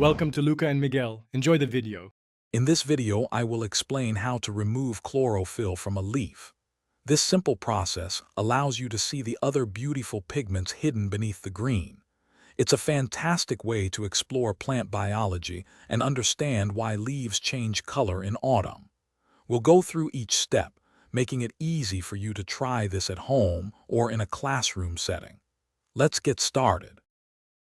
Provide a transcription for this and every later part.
Welcome to Luca and Miguel. Enjoy the video. In this video, I will explain how to remove chlorophyll from a leaf. This simple process allows you to see the other beautiful pigments hidden beneath the green. It's a fantastic way to explore plant biology and understand why leaves change color in autumn. We'll go through each step, making it easy for you to try this at home or in a classroom setting. Let's get started.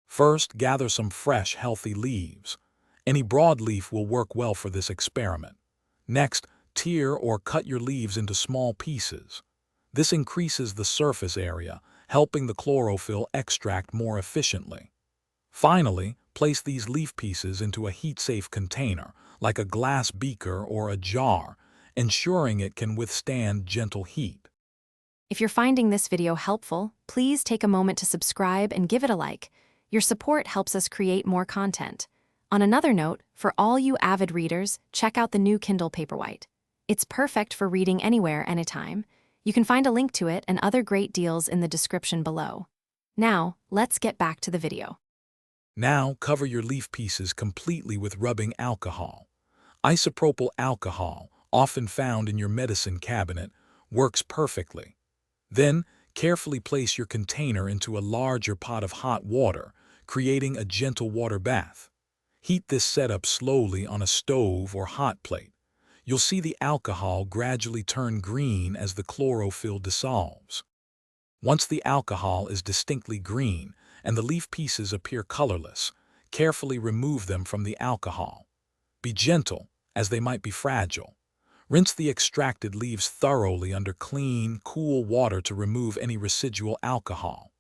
First, gather some fresh, healthy leaves. Any broadleaf will work well for this experiment. Next, tear or cut your leaves into small pieces. This increases the surface area, helping the chlorophyll extract more efficiently. Finally, place these leaf pieces into a heat-safe container, like a glass beaker or a jar, ensuring it can withstand gentle heat. If you're finding this video helpful, please take a moment to subscribe and give it a like. Your support helps us create more content. On another note, for all you avid readers, check out the new Kindle Paperwhite. It's perfect for reading anywhere, anytime. You can find a link to it and other great deals in the description below. Now, let's get back to the video. Now, cover your leaf pieces completely with rubbing alcohol. Isopropyl alcohol, often found in your medicine cabinet, works perfectly. Then, carefully place your container into a larger pot of hot water, creating a gentle water bath. Heat this setup slowly on a stove or hot plate. You'll see the alcohol gradually turn green as the chlorophyll dissolves. Once the alcohol is distinctly green and the leaf pieces appear colorless, carefully remove them from the alcohol. Be gentle, as they might be fragile. Rinse the extracted leaves thoroughly under clean, cool water to remove any residual alcohol.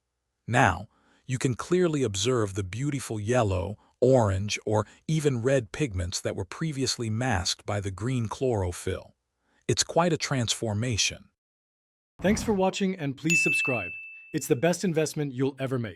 Now, you can clearly observe the beautiful yellow, orange, or even red pigments that were previously masked by the green chlorophyll. It's quite a transformation. Thanks for watching and please subscribe. It's the best investment you'll ever make.